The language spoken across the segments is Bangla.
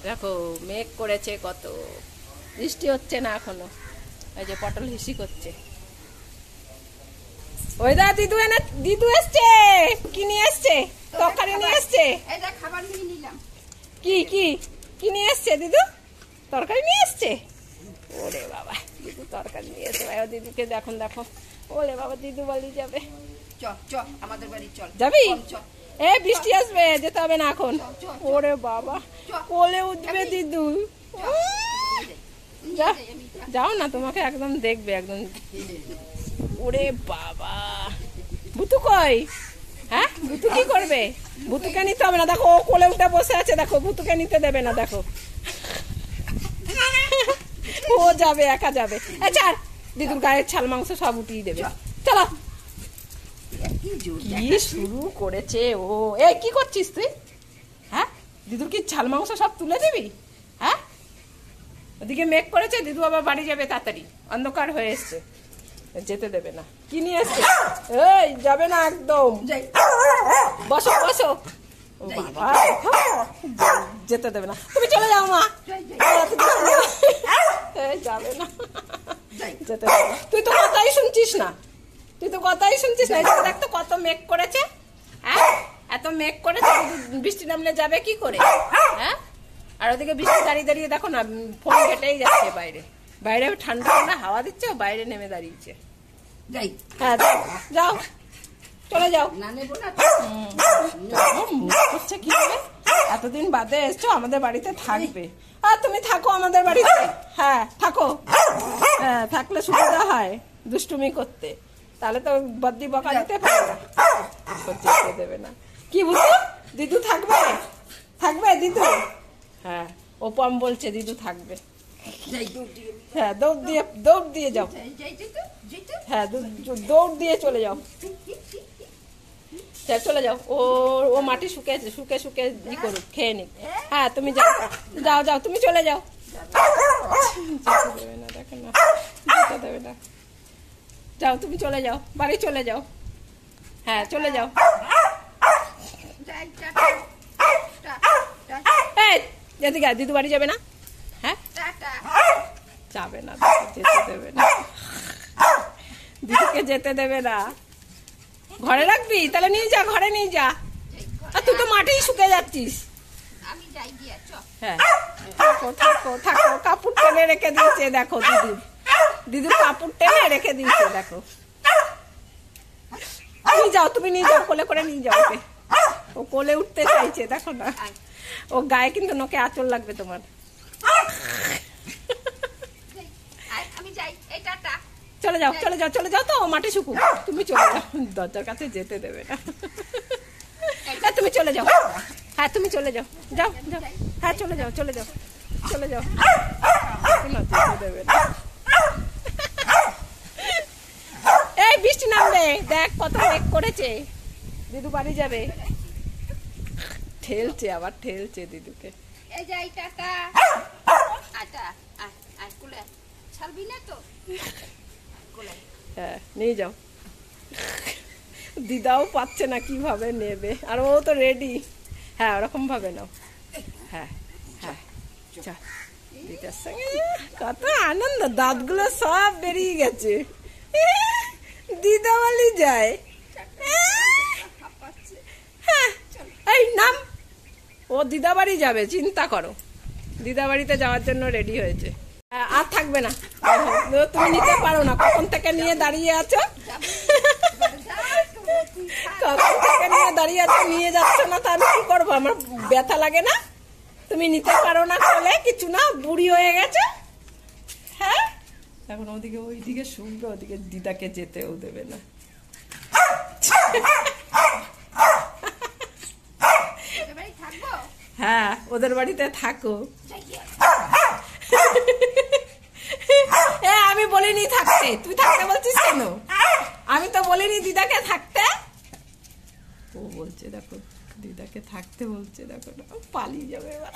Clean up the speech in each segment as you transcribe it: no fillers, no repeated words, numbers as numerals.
দেখো মেঘ করেছে কত, বৃষ্টি হচ্ছে না এখনো। এই যে পটল হিসি করছে। ওই দা দিদু দিদু এসছে, কি নিয়ে এসছে? তরকারি নিয়ে এসছে। খাবার নিয়ে নিলাম। কি কি কি নিয়ে এসছে দিদু? তরকারি নিয়ে এসছে। ওরে বাবা, দিদু তরকারি নিয়ে এসছে। ভাই দিদুকে দেখুন, দেখো। ওরে বাবা, দিদু বাড়ি যাবে। চল আমাদের বাড়ি চল। যাবি? এ বৃষ্টি আসবে, যেতে হবে না এখন। ওরে বাবা, কোলে উঠবে দিদু। যাও না, তোমাকে একদম দেখবে একদম। ওরে বাবা, ভুতু কই? হ্যাঁ, ভুতু কি করবে? ভুতুকে নিতে হবে না, দেখো ও কোলে উঠে বসে আছে। দেখো ভুতুকে নিতে দেবে না, দেখো ও যাবে, একা যাবে। আচ্ছা, দিদুর গায়ের ছাল মাংস সব উঠিয়ে দেবে। চলো। কি শুরু করেছে ও! এই কি করছিস তুই? হ্যাঁ, দিদুর কি ছাল মাংস সব তুলে দিবি? হ্যাঁ, ওদিকে মেঘ করেছে, দিদু আবার বাড়ি যাবে তাড়াতাড়ি, অন্ধকার হয়ে এসছে, যেতে দেবে না। কি নিয়ে এসছে? এই যাবে না একদম। বসো বসো। ও বাবা, যেতে দেবে না। তুমি চলে যাও মা। যাবে না, যেতে দেবে না। তুই তো কথাই শুনছিস না, তুই তো কথাই শুনছিস না। দেখ তো কত মেঘ করেছে। হ্যাঁ, এত মেঘ করেছে, বৃষ্টি নামলে যাবে কি করে? হ্যাঁ, আর ওদিকে বৃষ্টি দাঁড়িয়ে দাঁড়িয়ে দেখো না, ফোন ঘেটেই যাচ্ছে বাইরে। বাইরে ঠান্ডা ঠান্ডা হাওয়া দিচ্ছে, বাইরে নেমে দাঁড়িয়েছে। যাই। হ্যাঁ যাও, চলে যাও। হচ্ছে কি হবে? এতদিন বাদে এসছো, আমাদের বাড়িতে থাকবে। আর তুমি থাকো আমাদের বাড়িতে। হ্যাঁ থাকো। হ্যাঁ, থাকলে সুবিধা হয় দুষ্টুমি করতে, তাহলে তো বদ্দি বকা দিতে পারে না, যেতে দেবে না। কি বুঝছো? দিদু থাকবে, থাকবে দিদু। হ্যাঁ, ও পম বলছে দিদু থাকবে। হ্যাঁ, দৌড় দিয়ে যাও। হ্যাঁ, দৌড় দিয়ে চলে যাও। চলে যাও। ও মাটি শুকে শুকে শুকে ই করুক, খেয়ে নিক। হ্যাঁ, তুমি যাও যাও যাও, তুমি চলে যাও। যেতে দেবে না, দেখো না, যেতে দেবে না। যাও, তুমি চলে যাও, বাড়ি চলে যাও। হ্যাঁ, চলে যাও। এদিকে দিদু বাড়ি যাবে না। হ্যাঁ, যাবে না, যেতে দেবে না, দিদুকে যেতে দেবে না। ঘরে রাখবি? তাহলে নিয়ে যা, ঘরে নিয়ে যা। আর তুই তো মাঠেই শুকে যাচ্ছিস। হ্যাঁ, থাকো থাকো থাকো। কাপড় টেনে রেখে দিয়েছে, দেখো দিদুর কাপড় টেনে রেখে দিয়েছে, দেখো। তুমি যাও, তুমি নিয়ে যাও, কোলে করে নিয়ে যাও ওকে। ও কোলে উঠতে চাইছে, দেখো না। ও গায়ে কিন্তু নোকে আঁচল লাগবে তোমার। চলে যাও, চলে যাও, চলে যাও তো, মাঠে শুকুক। তুমি চলে যাও, দরজার কাছে যেতে দেবে না। তুমি চলে যাও। হ্যাঁ, তুমি চলে যাও, যাও যাও। হ্যাঁ, চলে যাও, চলে যাও, চলে যাও। যেতে দেবে না। এই বৃষ্টি নামবে, দেখ কত মেঘ করেছে। দিদু বাড়ি যাবে। ঠেলছে, আবার ঠেলছে দিদুকে। হ্যাঁ, নিয়ে যাও। দিদাও পাচ্ছে না কিভাবে নেবে, আর ও তো রেডি। হ্যাঁ, ওরকম ভাবে নাও। হ্যাঁ হ্যাঁ, চল। দিদার সঙ্গে কত আনন্দ, দাঁতগুলো সব বেরিয়ে গেছে। দিদা বাড়ি যায়। হ্যাঁ, এই নাম। ও দিদা বাড়ি যাবে, চিন্তা করো। দিদা বাড়িতে যাওয়ার জন্য রেডি হয়েছে। আর থাকবে না, তুমি নিতে পারো না। কখন থেকে নিয়ে দাঁড়িয়ে আছো, কখন থেকে নিয়ে দাঁড়িয়ে আছো, নিয়ে যাচ্ছ না। তা আমি কি করবো? আমার ব্যথা লাগে না? তুমি নিতে পারো না, চলে কিছু না, বুড়ি হয়ে গেছে। হ্যাঁ, এখন ওদিকে ওইদিকে শুনবে, ওদিকে দিদাকে যেতেও দেবে না। হ্যাঁ, ওদের বাড়িতে থাকো। আমি বলিনি থাকতে, তুই থাকতে বলছিস কেন? আমি তো বলিনি দিদাকে থাকতে। ও বলছে, দেখো দিদাকে থাকতে বলছে, দেখো না, পালিয়ে যাবে এবার।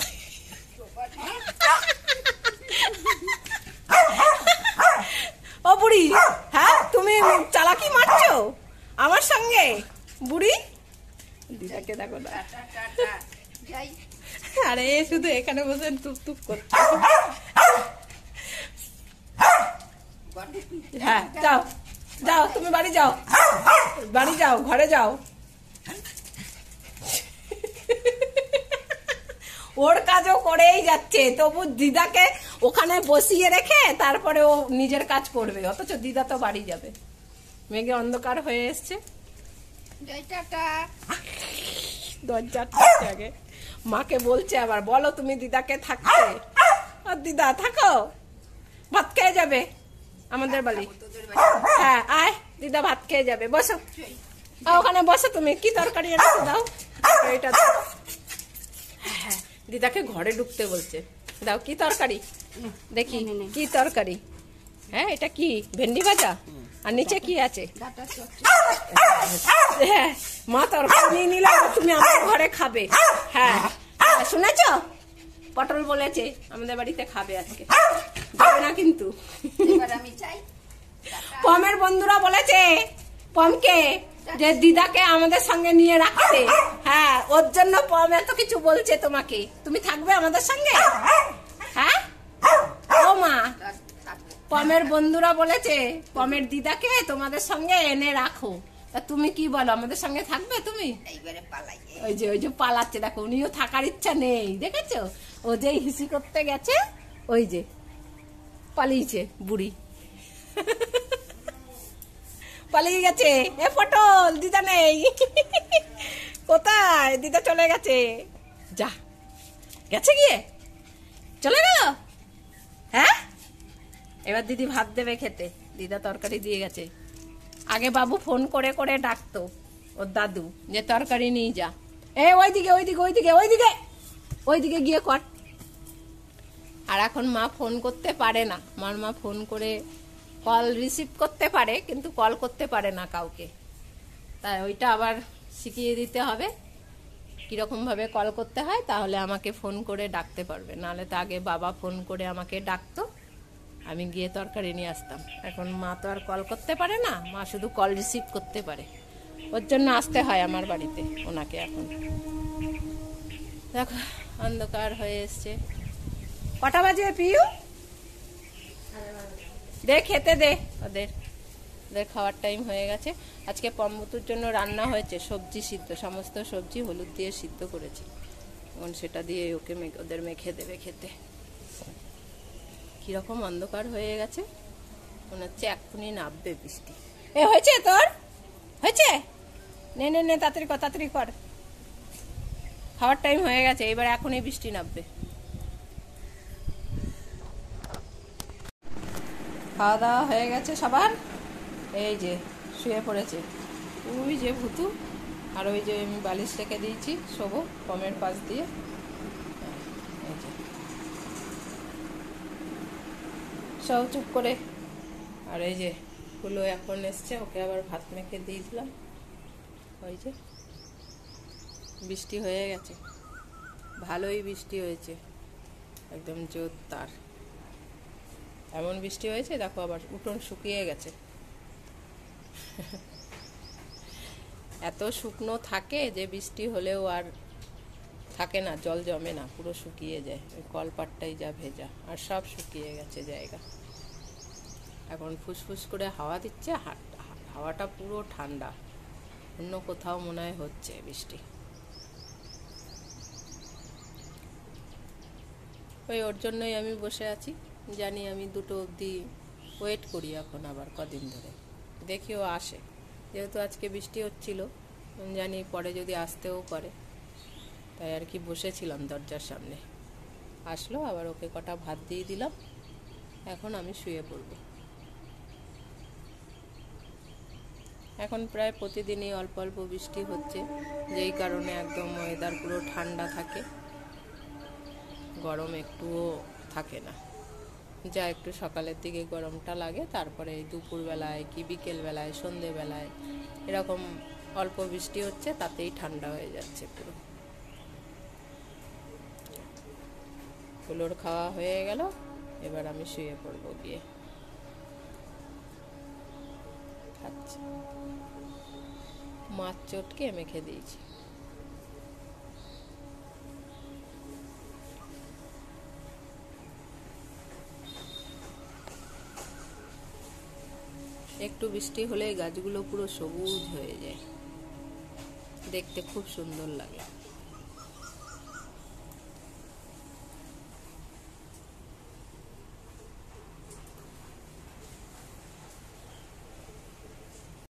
ও বুড়ি, হ্যাঁ তুমি চালাকি মারছো আমার সঙ্গে? বুড়ি, দিদাকে দেখো না। আর এ শুধু এখানে বসে টুপ টুপ করছে। হ্যাঁ যাও যাও, তুমি বাড়ি যাও, বাড়ি যাও, ঘরে যাও। ওর কাজও করেই যাচ্ছে, তবু দিদাকে ওখানে বসিয়ে রেখে তারপরে ও নিজের কাজ করবে, অথচ দিদা তো বাড়ি যাবে। মেঘে অন্ধকার হয়ে এসছে, দরজা ঠুকছে আগে। মাকে বলছে আবার, বলো তুমি দিদাকে থাকতে। আর দিদা থাকো, ভাত খেয়ে যাবে আমাদের বাড়ি। হ্যাঁ আয়, দিদা ভাত খেয়ে যাবে, বসো। ওখানে বসো তুমি, কি তরকারি এনেছো দাও, এটা দাও। হ্যাঁ দিদাকে ঘরে ঢুকতে বলছে, দাও কি তরকারি দেখি, কি তরকারি? হ্যাঁ এটা কি, ভেন্ডি ভাজা? আর নিচে কি আছে? হ্যাঁ মা তরকারি নিয়ে নিলে তুমি আমার ঘরে খাবে। হ্যাঁ শুনেছ, পটল বলেছে আমাদের বাড়িতে খাবে আজকে, যাবে না কিন্তু। আমি চাই পমের বন্ধুরা বলেছে পমকে যে দিদাকে আমাদের সঙ্গে নিয়ে রাখতে। হ্যাঁ ওর জন্য পম এত কিছু বলছে তোমাকে, তুমি থাকবে আমাদের সঙ্গে? হ্যাঁ ও মা, পমের বন্ধুরা বলেছে পমের দিদাকে তোমাদের সঙ্গে এনে রাখো, তা তুমি কি বলো, আমাদের সঙ্গে থাকবে তুমি? এইবারে পালাই। ওই যে পালাচ্ছে, দেখো উনিও থাকার ইচ্ছা নেই, দেখেছো? ও যে হিসি করতে গেছে, ওই যে পালিয়েছে বুড়ি, পালিয়ে গেছে। এ পটল, দিদা নেই। কোথায় দিদা? চলে গেছে, যা গেছে গিয়ে চলে গেল। হ্যাঁ এবার দিদি ভাত দেবে খেতে, দিদা তরকারি দিয়ে গেছে। আগে বাবু ফোন করে করে ডাকতো ওর দাদু যে তরকারি নিয়ে যা, এ ওইদিকে ওইদিকে ওইদিকে ওইদিকে ওইদিকে গিয়ে কর। আর এখন মা ফোন করতে পারে না, আমার মা ফোন করে কল রিসিভ করতে পারে কিন্তু কল করতে পারে না কাউকে, তাই ওইটা আবার শিখিয়ে দিতে হবে কিরকম ভাবে কল করতে হয়, তাহলে আমাকে ফোন করে ডাকতে পারবে। নাহলে তো আগে বাবা ফোন করে আমাকে ডাকতো, আমি গিয়ে তরকারি নিয়ে আসতাম। এখন মা তো আর কল করতে পারে না, মা শুধু কল রিসিভ করতে পারে, ওর জন্য আসতে হয় আমার বাড়িতে ওনাকে। এখন দেখো অন্ধকার হয়ে এসছে, কটা বাজে পিউ? দে খেতে দে, ওদের খাওয়ার টাইম হয়ে গেছে। আজকে পম্বতুর জন্য রান্না হয়েছে সবজি সিদ্ধ, সমস্ত সবজি হলুদ দিয়ে সিদ্ধ করেছি, এখন সেটা দিয়ে ওকে ওদের মেখে দেবে খেতে। কিরকম অন্ধকার হয়ে গেছে, মনে হচ্ছে এক্ষুনি নামবে বৃষ্টি। এ হয়েছে তোর, হয়েছে? নে নে নে তাড়াতাড়ি কর, তাড়াতাড়ি কর, খাওয়ার টাইম হয়ে গেছে, এবার এখনই বৃষ্টি নামবে। খাওয়া দাওয়া হয়ে গেছে সবার, এই যে শুয়ে পড়েছে, ওই যে ভুতু, আর ওই যে আমি বালিশ রেখে দিয়েছি শোবো পমের পাশ দিয়ে। এই যে সব চুপ করে। আর এই যে ফুলো এখন এসছে, ওকে আবার ভাত মেখে দিয়ে দিলাম। ওই যে বৃষ্টি হয়ে গেছে, ভালোই বৃষ্টি হয়েছে, একদম জোরদার এমন বৃষ্টি হয়েছে, দেখো আবার উঠোন শুকিয়ে গেছে। এত শুকনো থাকে যে বৃষ্টি হলেও আর থাকে না, জল জমে না, পুরো শুকিয়ে যায়, ওই কলপাটটাই যা ভেজা, আর সব শুকিয়ে গেছে জায়গা। এখন ফুসফুস করে হাওয়া দিচ্ছে, হাওয়াটা পুরো ঠান্ডা, অন্য কোথাও মনে হয় হচ্ছে বৃষ্টি। ওই ওর জন্যই আমি বসে আছি, জানি আমি 2টো অবধি ওয়েট করি এখন আবার কদিন ধরে, দেখি ও আসে। যেহেতু আজকে বৃষ্টি হচ্ছিল, জানি পরে যদি আসতেও পারে, তাই আর কি বসেছিলাম দরজার সামনে। আসলো, আবার ওকে কটা ভাত দিয়ে দিলাম, এখন আমি শুয়ে পড়ব। এখন প্রায় প্রতিদিনই অল্প অল্প বৃষ্টি হচ্ছে, যেই কারণে একদম ওয়েদার পুরো ঠান্ডা থাকে, গরম একটুও থাকে না। যা একটু সকালের দিকে গরমটা লাগে, তারপরে দুপুরবেলায় কি বিকেলবেলায় সন্ধেবেলায় এরকম অল্প বৃষ্টি হচ্ছে, তাতেই ঠান্ডা হয়ে যাচ্ছে পুরো। ফুলোর খাওয়া হয়ে গেল, এবার আমি শুয়ে পড়বো গিয়ে। খাচ্ছি, মাছ চটকে মেখে দিয়েছি। একটু বৃষ্টি হলে গাছগুলো পুরো সবুজ হয়ে যায়, দেখতে খুব সুন্দর লাগে।